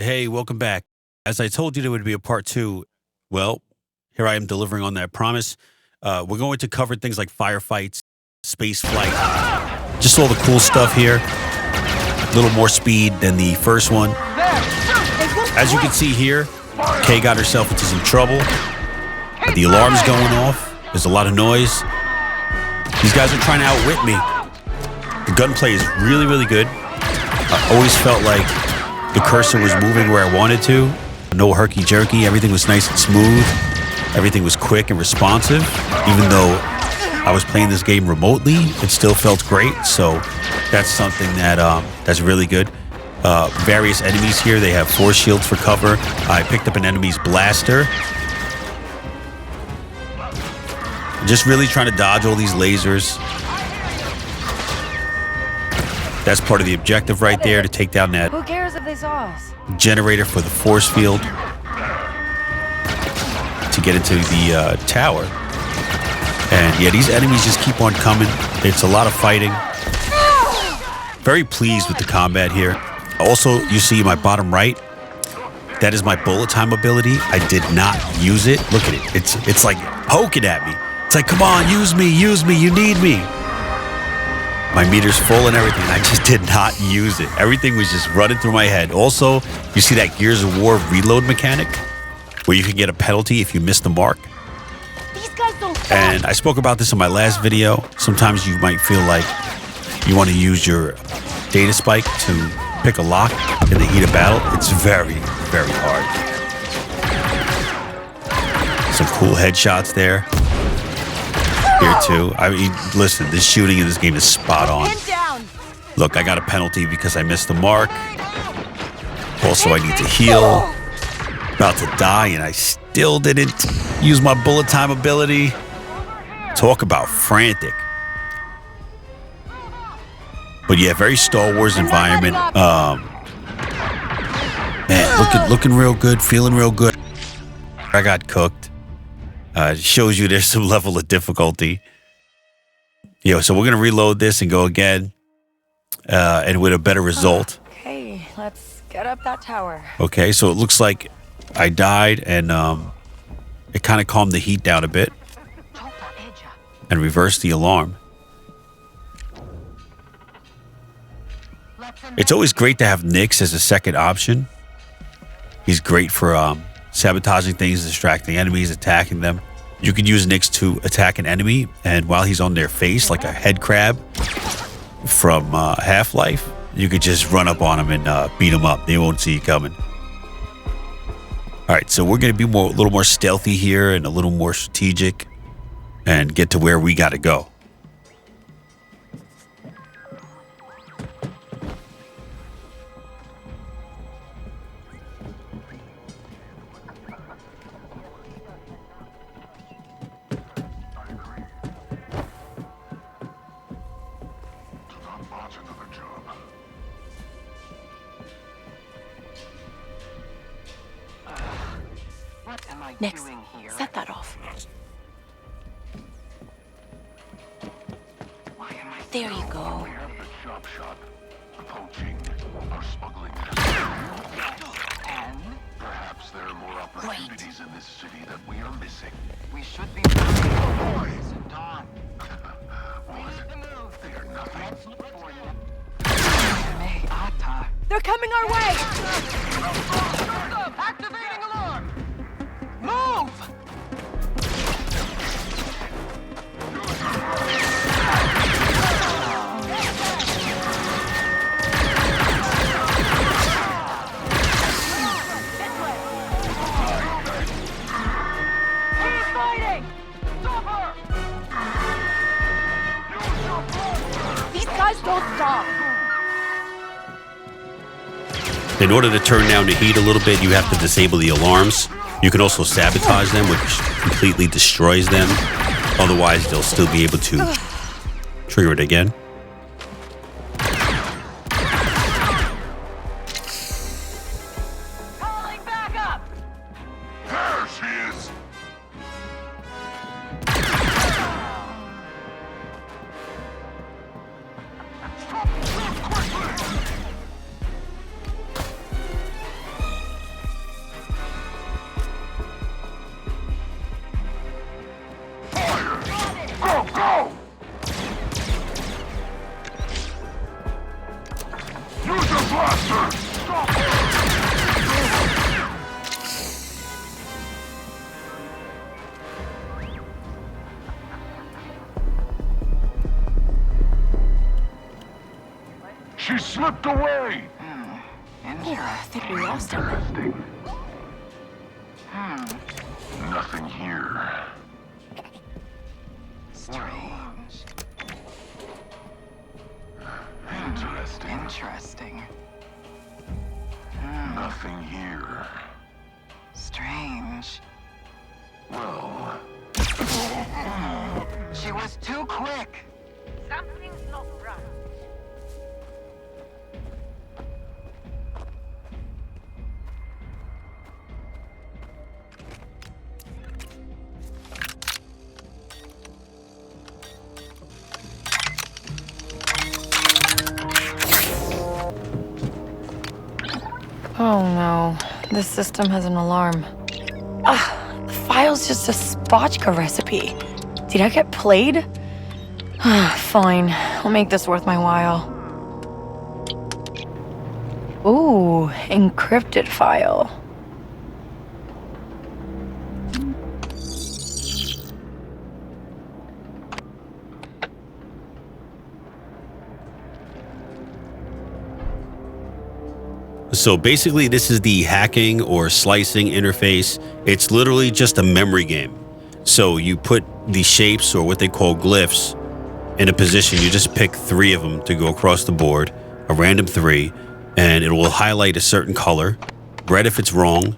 Hey, welcome back. As I told you there would be a part two, well, here I am delivering on that promise. We're going to cover things like firefights, space flight, just all the cool stuff here. A little more speed than the first one. As you can see here, Kay got herself into some trouble. The alarm's going off. There's a lot of noise. These guys are trying to outwit me. The gunplay is really, really good. I always felt like the cursor was moving where I wanted to. No herky-jerky. Everything was nice and smooth. Everything was quick and responsive. Even though I was playing this game remotely, it still felt great. So that's something that's really good. Various enemies here. They have force shields for cover. I picked up an enemy's blaster. Just really trying to dodge all these lasers. That's part of the objective right there, to take down that Who cares if they saw us? generator for the force field to get into the tower. And yeah, these enemies just keep on coming. It's a lot of fighting. Very pleased with the combat here. Also, you see my bottom right, that is my bullet time ability. I did not use it. Look at it. It's like poking at me. It's like, come on, use me, you need me. My meter's full and everything. I just did not use it. Everything was just running through my head. Also, you see that Gears of War reload mechanic where you can get a penalty if you miss the mark. These guys don't stop. And I spoke about this in my last video. Sometimes you might feel like you want to use your data spike to pick a lock in the heat of battle. It's very, very hard. Some cool headshots there. Here too. I mean, listen, this shooting in this game is spot on. Look, I got a penalty because I missed the mark. Also, I need to heal. About to die, and I still didn't use my bullet time ability. Talk about frantic. But yeah, very Star Wars environment. Man, looking real good, feeling real good. I got cooked. It shows you there's some level of difficulty. So we're gonna reload this and go again, and with a better result. Okay, let's get up that tower. Okay, so it looks like I died, and it kind of calmed the heat down a bit and reversed the alarm. It's always great to have Nyx as a second option. He's great for sabotaging things, distracting enemies, attacking them. You can use Nyx to attack an enemy, and while he's on their face, like a head crab from Half-Life, you could just run up on him and beat him up. They won't see you coming. All right, so we're going to be a little more stealthy here and a little more strategic and get to where we got to go. Next, set that off. There you go. And perhaps there are more opportunities in this city that we are missing. We should be boys and Dawn. They are nothing. They're coming our way! Activating alarm! Move! He's fighting! Stop her! These guys don't stop. In order to turn down the heat a little bit, you have to disable the alarms. You can also sabotage them, which completely destroys them. Otherwise, they'll still be able to trigger it again. Calling back up! There she is! She slipped away. I think we lost him. Interesting. Nothing here. Strange. Interesting. Nothing here. Strange. Well, She was too quick. Something's not right. Oh no, this system has an alarm. The file's just a spotchka recipe. Did I get played? Fine, I'll make this worth my while. Ooh, encrypted file. So basically, this is the hacking or slicing interface. It's literally just a memory game. So you put the shapes, or what they call glyphs, in a position. You just pick 3 of them to go across the board, a random 3, and it will highlight a certain color. Red if it's wrong,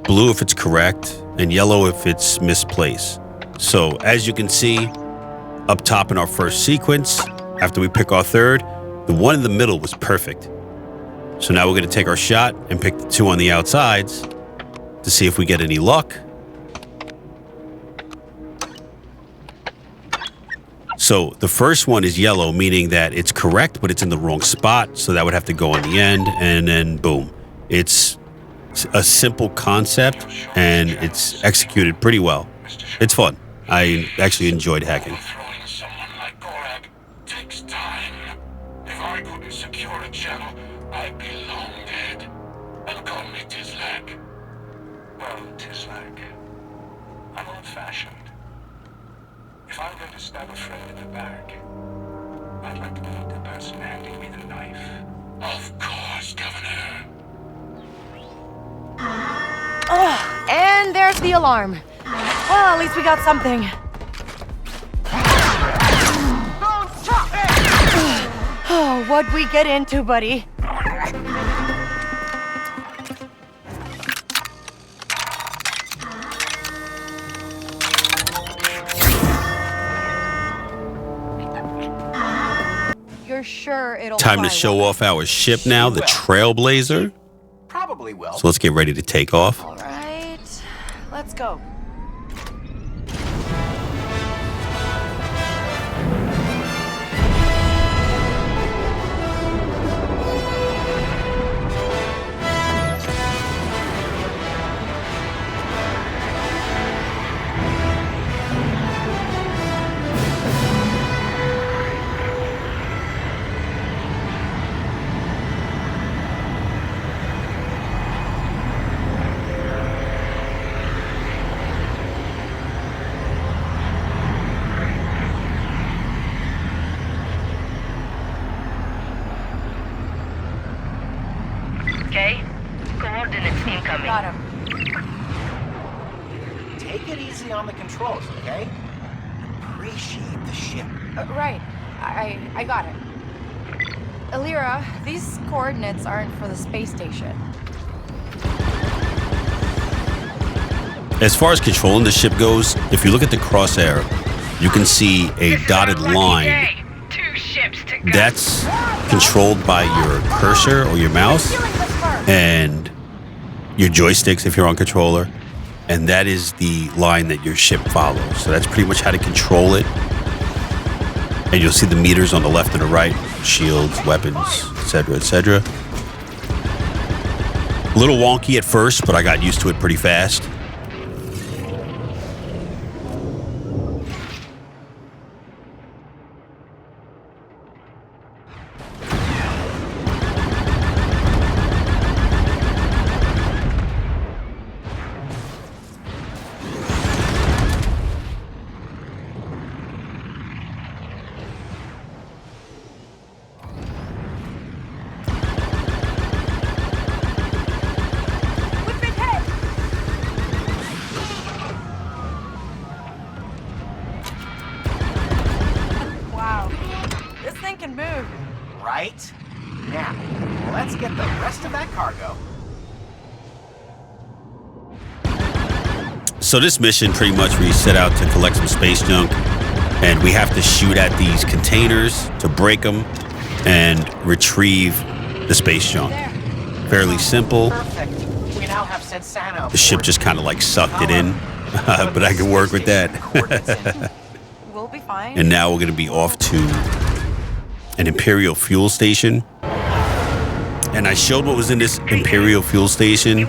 blue if it's correct, and yellow if it's misplaced. So as you can see, up top in our first sequence, after we pick our third, the one in the middle was perfect. So now we're going to take our shot and pick the 2 on the outsides to see if we get any luck. So the first one is yellow, meaning that it's correct, but it's in the wrong spot. So that would have to go on the end, and then boom. It's a simple concept, and it's executed pretty well. It's fun. I actually enjoyed hacking. Throwing someone like Gorag takes time. If I couldn't secure a channel, I'd be long dead. And call me Tislak. Well, Tislak, I'm old-fashioned. If I'm going to stab a friend in the back, I'd like to meet the person handing me the knife. Of course, Governor. And there's the alarm. Well, at least we got something. Oh, what'd we get into, buddy? You're sure it'll Time to fly show well? off our ship now, the Trailblazer. Probably will. So let's get ready to take off. All right, let's go. Okay? Coordinates incoming. Got him. Take it easy on the controls, okay? Appreciate the ship. Right. I got it. Alira, these coordinates aren't for the space station. As far as controlling the ship goes, if you look at the crosshair, you can see a dotted line. 2 ships to go. That's controlled by your cursor or your mouse and your joysticks if you're on controller. And that is the line that your ship follows. So that's pretty much how to control it. And you'll see the meters on the left and the right, shields, weapons, etc., etc. A little wonky at first, but I got used to it pretty fast. let's get the rest of that cargo. So this mission, pretty much, we set out to collect some space junk, and we have to shoot at these containers to break them and retrieve the space junk. Fairly simple. Perfect. We now have Sensano. The ship just kind of like sucked it in, but I can work with that. We'll be fine. And now we're going to be off to an Imperial fuel station. And I showed what was in this Imperial fuel station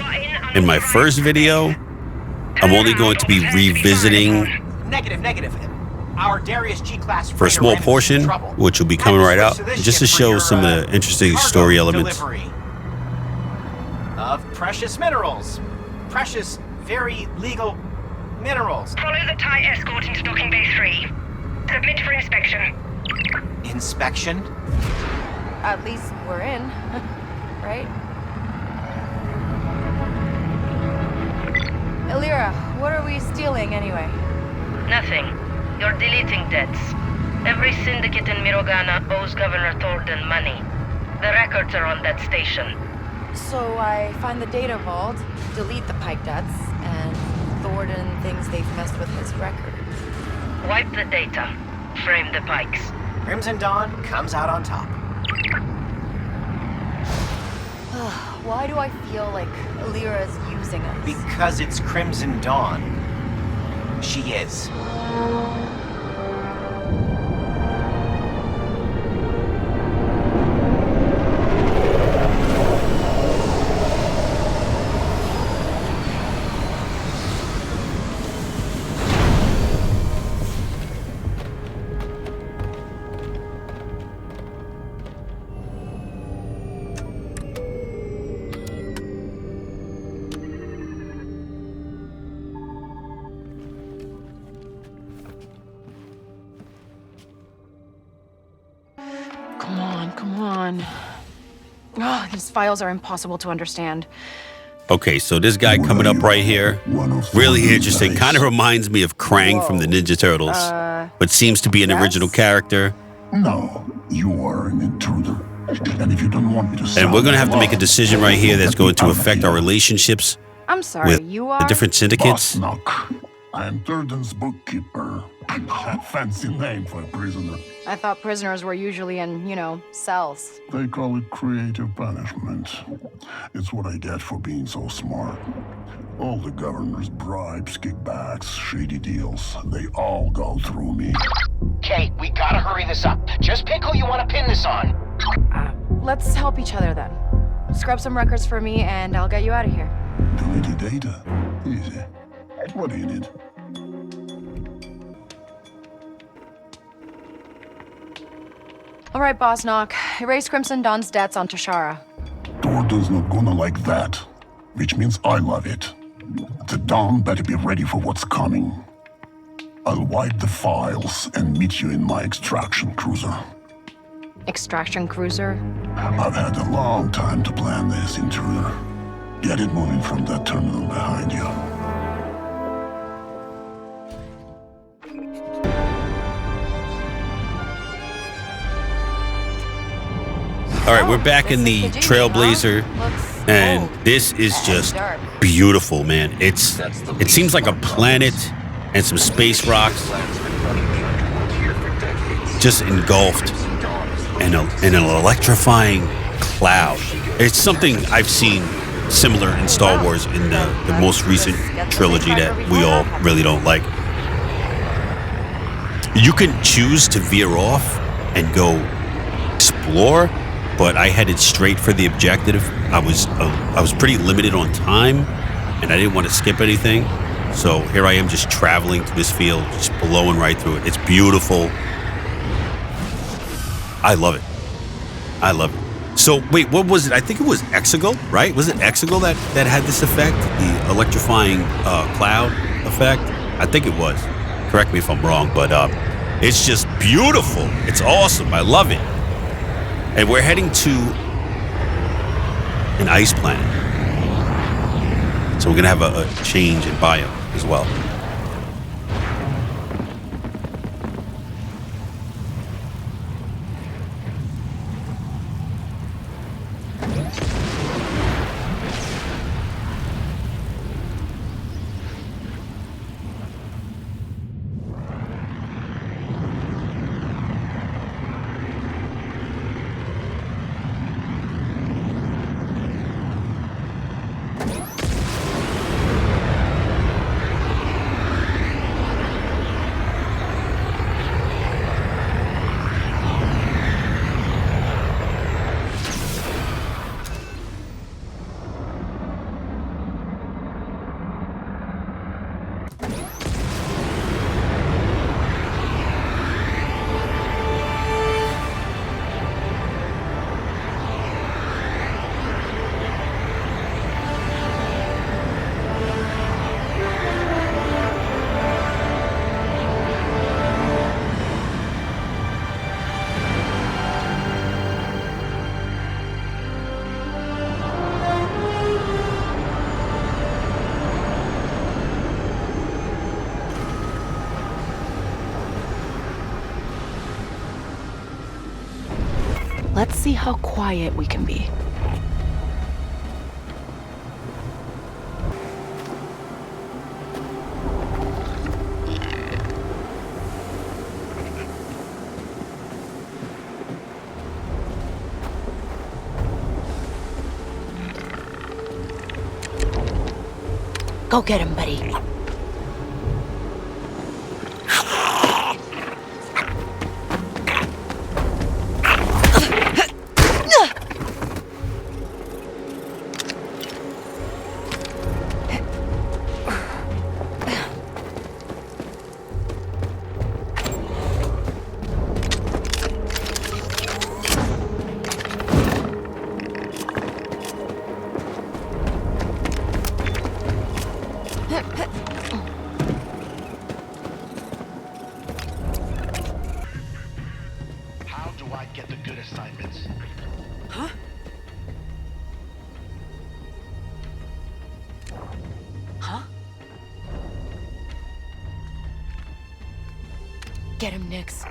in my first video. I'm only going to be revisiting Negative. Our Darius G-class for a small portion, which will be coming right up, just to show some of the interesting story elements. Of precious minerals. Precious, very legal minerals. Follow the TIE escort into docking bay 3. Submit for inspection. Inspection? At least we're in, right? Elira, what are we stealing anyway? Nothing. You're deleting debts. Every syndicate in Mirogana owes Governor Thornton money. The records are on that station. So I find the data vault, delete the Pike debts, and Thornton thinks they've messed with his record. Wipe the data. Frame the Pikes. Crimson Dawn comes out on top. Why do I feel like Elira's using us? Because it's Crimson Dawn. She is. Come on. Oh, these files are impossible to understand. Okay, so this guy coming up right here, really interesting. Kind of reminds me of Krang from the Ninja Turtles, but seems to be an original character. No, you are an intruder. And if you don't want me to And we're going to have to make a decision right here that's going to affect our relationships I'm sorry, with you are? the different syndicates. Knock. I am Durden's bookkeeper. A fancy name for a prisoner. I thought prisoners were usually in, cells. They call it creative punishment. It's what I get for being so smart. All the governor's bribes, kickbacks, shady deals, they all go through me. Kate, we gotta hurry this up. Just pick who you want to pin this on. Let's help each other then. Scrub some records for me and I'll get you out of here. Delete the data. Easy. What do you need? All right, Boss Knock. Erase Crimson Dawn's debts on Tashara. Durden's not gonna like that. Which means I love it. The Dawn better be ready for what's coming. I'll wipe the files and meet you in my extraction cruiser. Extraction cruiser? I've had a long time to plan this, intruder. Get it moving from that terminal behind you. All right, we're back in the Trailblazer, and this is just beautiful, man. It seems like a planet and some space rocks just engulfed in an electrifying cloud. It's something I've seen similar in Star Wars in the most recent trilogy that we all really don't like. You can choose to veer off and go explore, but I headed straight for the objective. I was pretty limited on time, and I didn't want to skip anything. So here I am, just traveling through this field, just blowing right through it. It's beautiful. I love it. I love it. So wait, what was it? I think it was Exegol, right? Was it Exegol that had this effect, the electrifying cloud effect? I think it was. Correct me if I'm wrong, but it's just beautiful. It's awesome. I love it. And we're heading to an ice planet. So we're going to have a change in biome as well. let's see how quiet we can be. Go get him, buddy. How do I get the good assignments? Huh? Huh? Get him, Nix.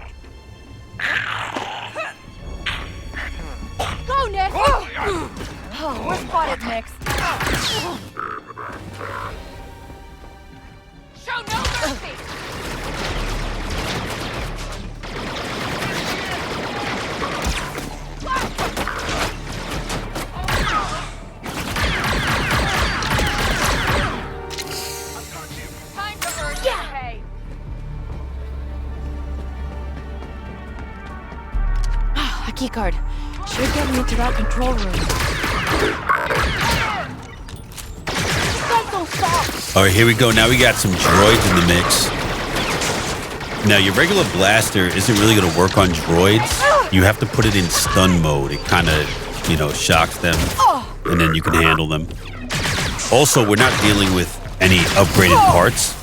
Go, Nix! Oh, we're spotted, Nix. Show no mercy! Time for mercy, hey! A key card. Should get me into that control room. Don't stop! All right, here we go. Now we got some droids in the mix. Now, your regular blaster isn't really going to work on droids. You have to put it in stun mode. It kind of, shocks them, and then you can handle them. Also, we're not dealing with any upgraded parts.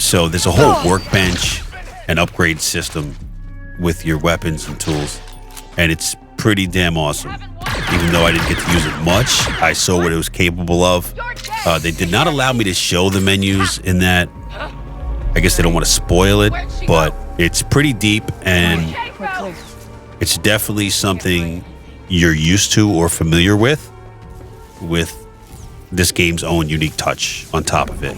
So there's a whole workbench and upgrade system with your weapons and tools. And it's pretty damn awesome. Even though I didn't get to use it much, I saw what it was capable of. They did not allow me to show the menus in that. I guess they don't want to spoil it, but it's pretty deep and it's definitely something you're used to or familiar with this game's own unique touch on top of it.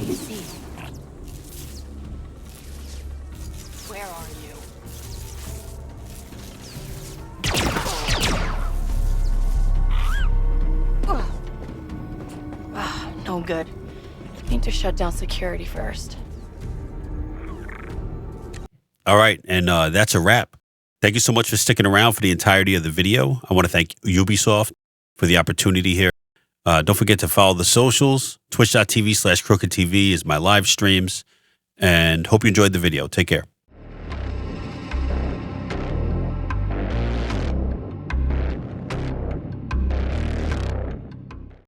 Where are you? No good. Need to shut down security first. All right, and that's a wrap. Thank you so much for sticking around for the entirety of the video. I want to thank Ubisoft for the opportunity here. Don't forget to follow the socials. Twitch.tv/crookedtv is my live streams. And hope you enjoyed the video. Take care.